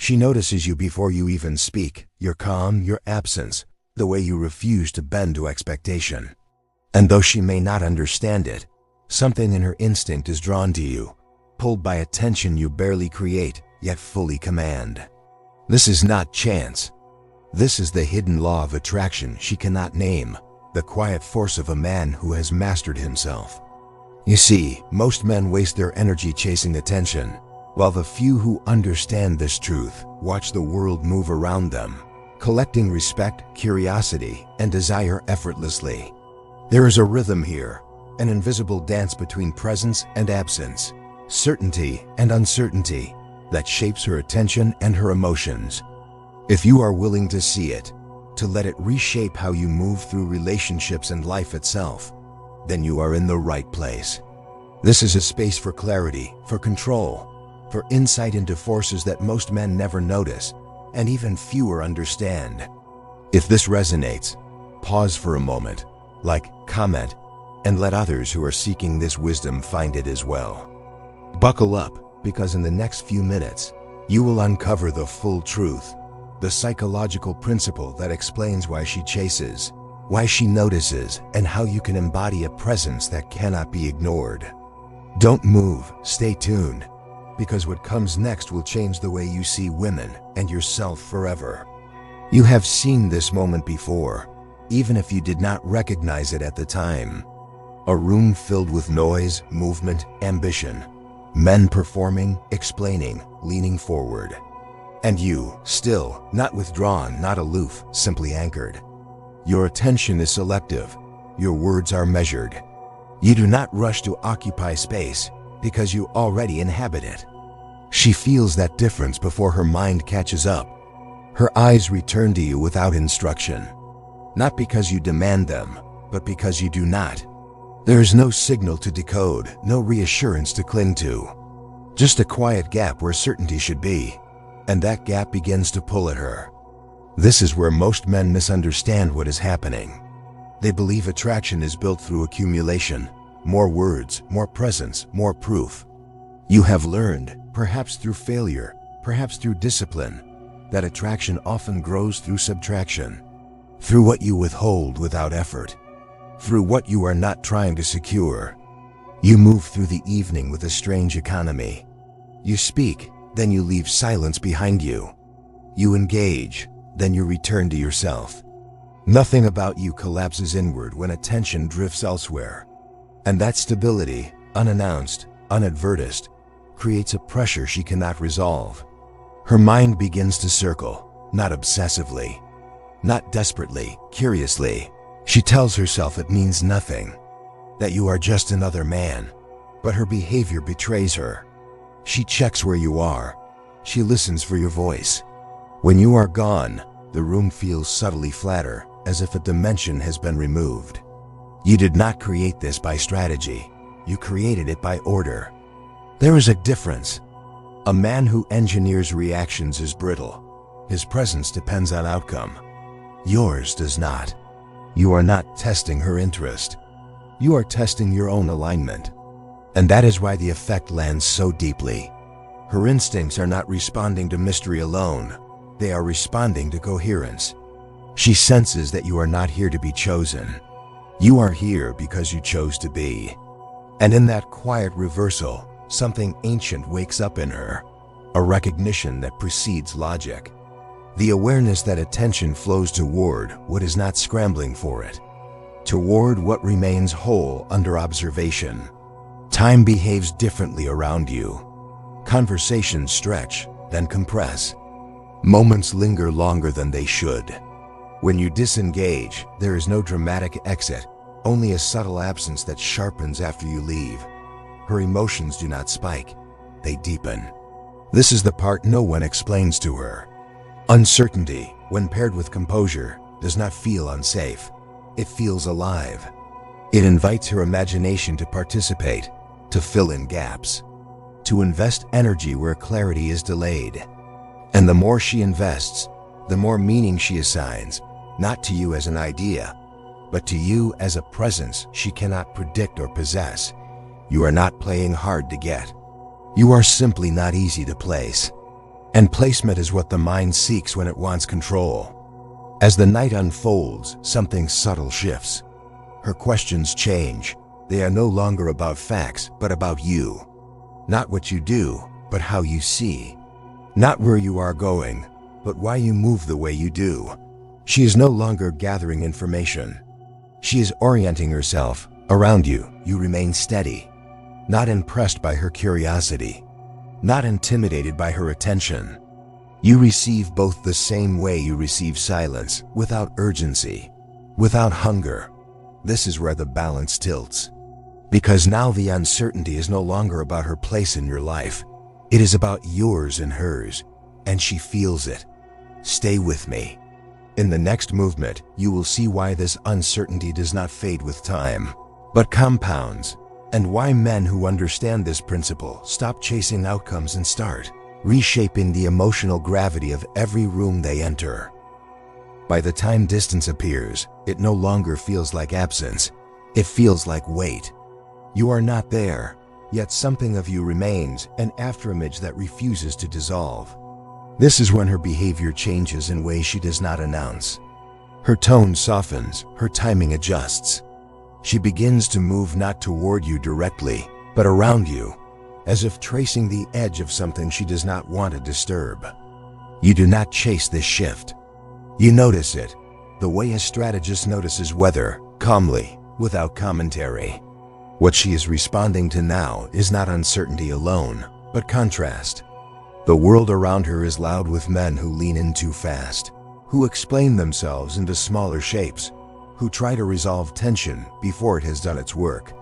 She notices you before you even speak, your calm, your absence, the way you refuse to bend to expectation. And though she may not understand it, something in her instinct is drawn to you, pulled by a tension you barely create, yet fully command. This is not chance. This is the hidden law of attraction she cannot name, the quiet force of a man who has mastered himself. You see, most men waste their energy chasing attention, while the few who understand this truth watch the world move around them, collecting respect, curiosity, and desire effortlessly. There is a rhythm here, an invisible dance between presence and absence, certainty and uncertainty, that shapes her attention and her emotions. If you are willing to see it, to let it reshape how you move through relationships and life itself, then you are in the right place. This is a space for clarity, for control, for insight into forces that most men never notice, and even fewer understand. If this resonates, pause for a moment, like, comment, and let others who are seeking this wisdom find it as well. Buckle up, because in the next few minutes, you will uncover the full truth, the psychological principle that explains why she chases, why she notices, and how you can embody a presence that cannot be ignored. Don't move, stay tuned, because what comes next will change the way you see women and yourself forever. You have seen this moment before, even if you did not recognize it at the time. A room filled with noise, movement, ambition. Men performing, explaining, leaning forward. And you, still, not withdrawn, not aloof, simply anchored. Your attention is selective. Your words are measured. You do not rush to occupy space because you already inhabit it. She feels that difference before her mind catches up. Her eyes return to you without instruction. Not because you demand them, but because you do not. There is no signal to decode, no reassurance to cling to. Just a quiet gap where certainty should be, and that gap begins to pull at her. This is where most men misunderstand what is happening. They believe attraction is built through accumulation, more words, more presence, more proof. You have learned, perhaps through failure, perhaps through discipline, that attraction often grows through subtraction, through what you withhold without effort, through what you are not trying to secure. You move through the evening with a strange economy. You speak, then you leave silence behind you. You engage, then you return to yourself. Nothing about you collapses inward when attention drifts elsewhere. And that stability, unannounced, unadvertised, creates a pressure she cannot resolve. Her mind begins to circle, not obsessively, not desperately, curiously. She tells herself it means nothing, that you are just another man, but her behavior betrays her. She checks where you are. She listens for your voice. When you are gone, the room feels subtly flatter, as if a dimension has been removed. You did not create this by strategy. You created it by order. There is a difference. A man who engineers reactions is brittle. His presence depends on outcome. Yours does not. You are not testing her interest. You are testing your own alignment. And that is why the effect lands so deeply. Her instincts are not responding to mystery alone. They are responding to coherence. She senses that you are not here to be chosen. You are here because you chose to be. And in that quiet reversal, something ancient wakes up in her, a recognition that precedes logic. The awareness that attention flows toward what is not scrambling for it, toward what remains whole under observation. Time behaves differently around you. Conversations stretch, then compress. Moments linger longer than they should. When you disengage, there is no dramatic exit, only a subtle absence that sharpens after you leave. Her emotions do not spike, they deepen. This is the part no one explains to her. Uncertainty, when paired with composure, does not feel unsafe. It feels alive. It invites her imagination to participate, to fill in gaps, to invest energy where clarity is delayed. And the more she invests, the more meaning she assigns, not to you as an idea, but to you as a presence she cannot predict or possess. You are not playing hard to get. You are simply not easy to place. And placement is what the mind seeks when it wants control. As the night unfolds, something subtle shifts. Her questions change. They are no longer about facts, but about you. Not what you do, but how you see. Not where you are going, but why you move the way you do. She is no longer gathering information. She is orienting herself. Around you, you remain steady. Not impressed by her curiosity. Not intimidated by her attention. You receive both the same way you receive silence, without urgency, without hunger. This is where the balance tilts. Because now the uncertainty is no longer about her place in your life. It is about yours and hers, and she feels it. Stay with me. In the next movement, you will see why this uncertainty does not fade with time, but compounds, and why men who understand this principle stop chasing outcomes and start reshaping the emotional gravity of every room they enter. By the time distance appears, it no longer feels like absence. It feels like weight. You are not there, yet something of you remains, an afterimage that refuses to dissolve. This is when her behavior changes in ways she does not announce. Her tone softens, her timing adjusts. She begins to move not toward you directly, but around you, as if tracing the edge of something she does not want to disturb. You do not chase this shift. You notice it, the way a strategist notices weather, calmly, without commentary. What she is responding to now is not uncertainty alone, but contrast. The world around her is loud with men who lean in too fast, who explain themselves into smaller shapes, who try to resolve tension before it has done its work.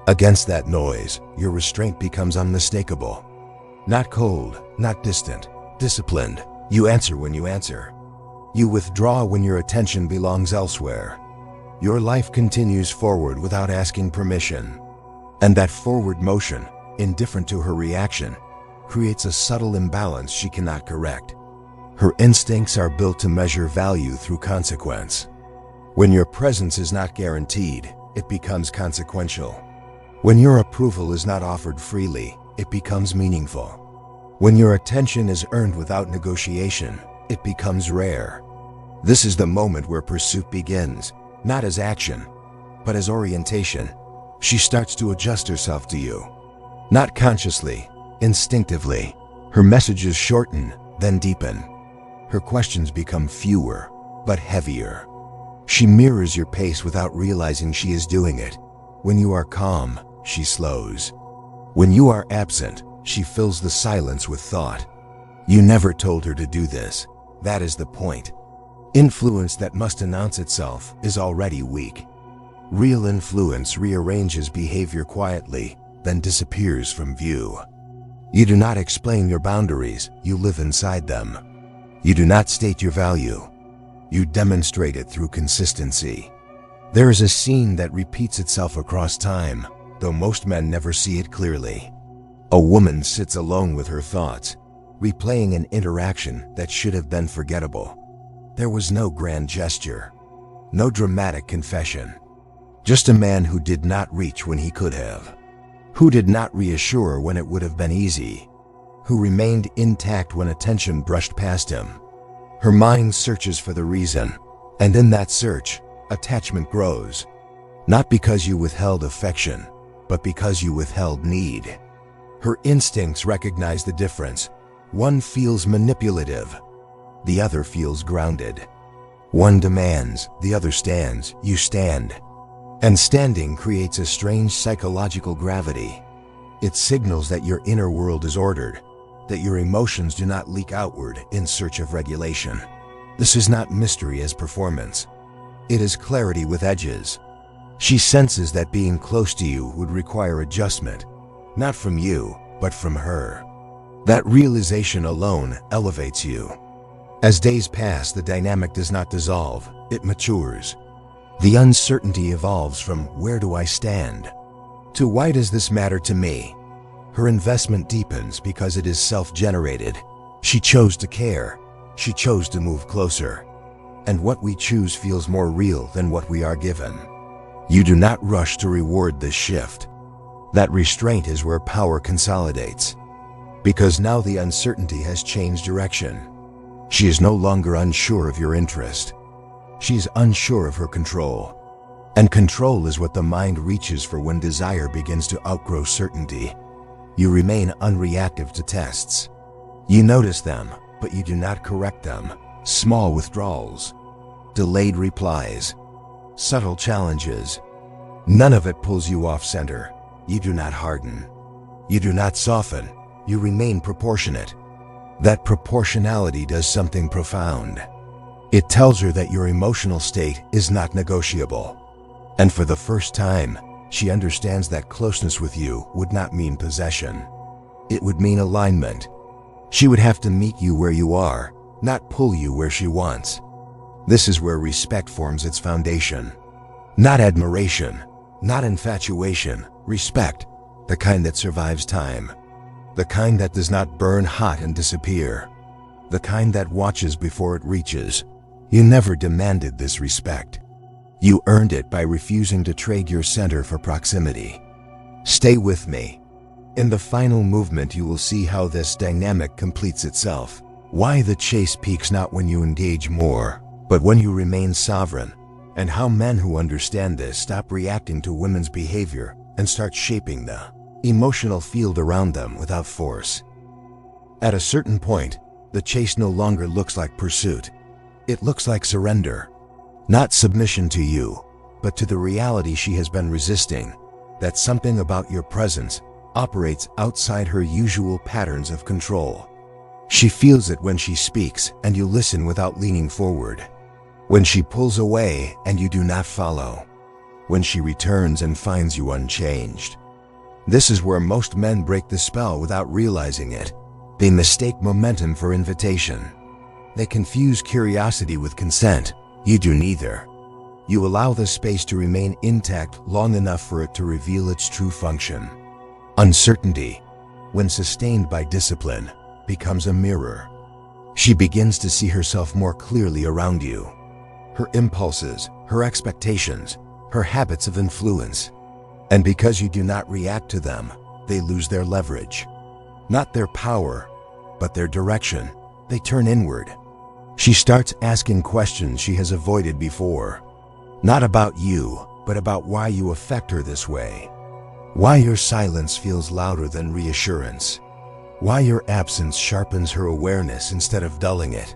Against that noise, your restraint becomes unmistakable. Not cold, not distant, disciplined. You answer when you answer. You withdraw when your attention belongs elsewhere. Your life continues forward without asking permission. And that forward motion, indifferent to her reaction, creates a subtle imbalance she cannot correct. Her instincts are built to measure value through consequence. When your presence is not guaranteed, it becomes consequential. When your approval is not offered freely, it becomes meaningful. When your attention is earned without negotiation, it becomes rare. This is the moment where pursuit begins, not as action, but as orientation. She starts to adjust herself to you. Not consciously, instinctively. Her messages shorten, then deepen. Her questions become fewer, but heavier. She mirrors your pace without realizing she is doing it. When you are calm, she slows. When you are absent, she fills the silence with thought. You never told her to do this. That is the point. Influence that must announce itself is already weak. Real influence rearranges behavior quietly, then disappears from view. You do not explain your boundaries, you live inside them. You do not state your value. You demonstrate it through consistency. There is a scene that repeats itself across time, though most men never see it clearly. A woman sits alone with her thoughts, replaying an interaction that should have been forgettable. There was no grand gesture, no dramatic confession. Just a man who did not reach when he could have, who did not reassure when it would have been easy, who remained intact when attention brushed past him. Her mind searches for the reason, and in that search, attachment grows. Not because you withheld affection, but because you withheld need. Her instincts recognize the difference. One feels manipulative, the other feels grounded. One demands, the other stands. You stand. And standing creates a strange psychological gravity. It signals that your inner world is ordered, that your emotions do not leak outward in search of regulation. This is not mystery as performance. It is clarity with edges. She senses that being close to you would require adjustment, not from you, but from her. That realization alone elevates you. As days pass, the dynamic does not dissolve, it matures. The uncertainty evolves from "where do I stand?" to "why does this matter to me?" Her investment deepens because it is self-generated. She chose to care. She chose to move closer. And what we choose feels more real than what we are given. You do not rush to reward this shift. That restraint is where power consolidates. Because now the uncertainty has changed direction. She is no longer unsure of your interest. She is unsure of her control. And control is what the mind reaches for when desire begins to outgrow certainty. You remain unreactive to tests. You notice them, but you do not correct them. Small withdrawals, delayed replies, subtle challenges. None of it pulls you off center. You do not harden. You do not soften. You remain proportionate. That proportionality does something profound. It tells her that your emotional state is not negotiable. And for the first time, she understands that closeness with you would not mean possession. It would mean alignment. She would have to meet you where you are, not pull you where she wants. This is where respect forms its foundation. Not admiration, not infatuation, respect, the kind that survives time. The kind that does not burn hot and disappear. The kind that watches before it reaches. You never demanded this respect. You earned it by refusing to trade your center for proximity. Stay with me. In the final movement you will see how this dynamic completes itself. Why the chase peaks not when you engage more, but when you remain sovereign. And how men who understand this stop reacting to women's behavior and start shaping the emotional field around them without force. At a certain point, the chase no longer looks like pursuit. It looks like surrender. Not submission to you, but to the reality she has been resisting, that something about your presence operates outside her usual patterns of control. She feels it when she speaks and you listen without leaning forward. When she pulls away and you do not follow. When she returns and finds you unchanged. This is where most men break the spell without realizing it. They mistake momentum for invitation. They confuse curiosity with consent. You do neither. You allow the space to remain intact long enough for it to reveal its true function. Uncertainty, when sustained by discipline, becomes a mirror. She begins to see herself more clearly around you. Her impulses, her expectations, her habits of influence. And because you do not react to them, they lose their leverage. Not their power, but their direction. They turn inward. She starts asking questions she has avoided before. Not about you, but about why you affect her this way. Why your silence feels louder than reassurance. Why your absence sharpens her awareness instead of dulling it.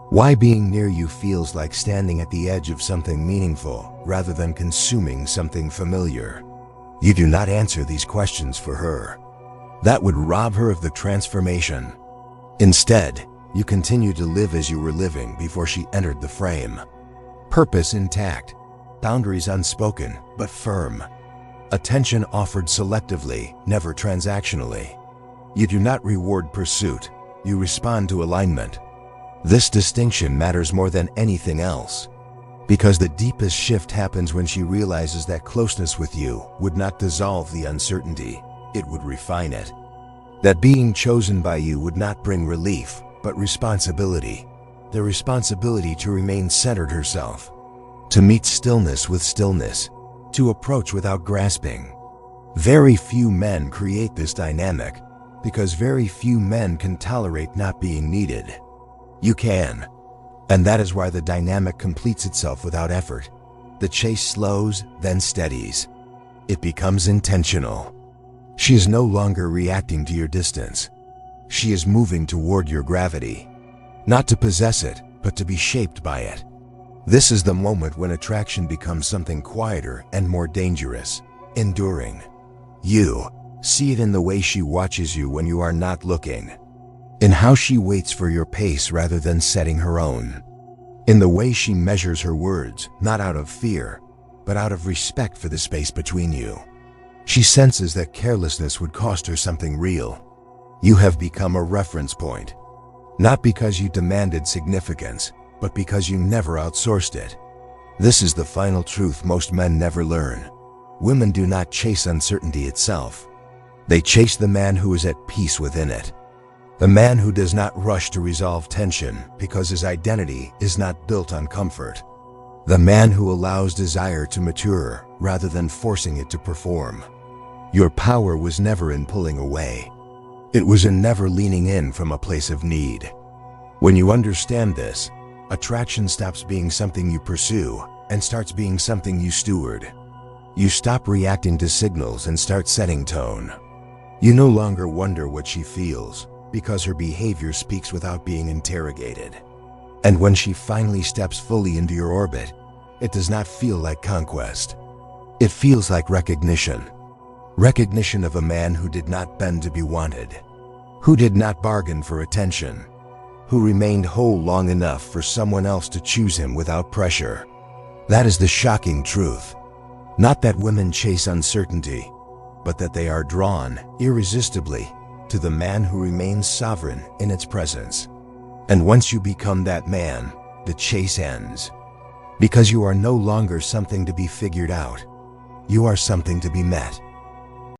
Why being near you feels like standing at the edge of something meaningful rather than consuming something familiar. You do not answer these questions for her. That would rob her of the transformation. Instead, you continue to live as you were living before she entered the frame. Purpose intact, boundaries unspoken but firm. Attention offered selectively, never transactionally. You do not reward pursuit, you respond to alignment. This distinction matters more than anything else. Because the deepest shift happens when she realizes that closeness with you would not dissolve the uncertainty, it would refine it. That being chosen by you would not bring relief, but responsibility. The responsibility to remain centered herself. To meet stillness with stillness. To approach without grasping. Very few men create this dynamic, because very few men can tolerate not being needed. You can. And that is why the dynamic completes itself without effort. The chase slows, then steadies. It becomes intentional. She is no longer reacting to your distance. She is moving toward your gravity. Not to possess it, but to be shaped by it. This is the moment when attraction becomes something quieter and more dangerous, enduring. You see it in the way she watches you when you are not looking. In how she waits for your pace rather than setting her own. In the way she measures her words, not out of fear, but out of respect for the space between you. She senses that carelessness would cost her something real. You have become a reference point. Not because you demanded significance, but because you never outsourced it. This is the final truth most men never learn. Women do not chase uncertainty itself. They chase the man who is at peace within it. The man who does not rush to resolve tension because his identity is not built on comfort. The man who allows desire to mature rather than forcing it to perform. Your power was never in pulling away. It was in never leaning in from a place of need. When you understand this, attraction stops being something you pursue and starts being something you steward. You stop reacting to signals and start setting tone. You no longer wonder what she feels, because her behavior speaks without being interrogated. And when she finally steps fully into your orbit, it does not feel like conquest. It feels like recognition. Recognition of a man who did not bend to be wanted, who did not bargain for attention, who remained whole long enough for someone else to choose him without pressure. That is the shocking truth. Not that women chase uncertainty, but that they are drawn irresistibly to the man who remains sovereign in its presence. And once you become that man, the chase ends. Because you are no longer something to be figured out. You are something to be met.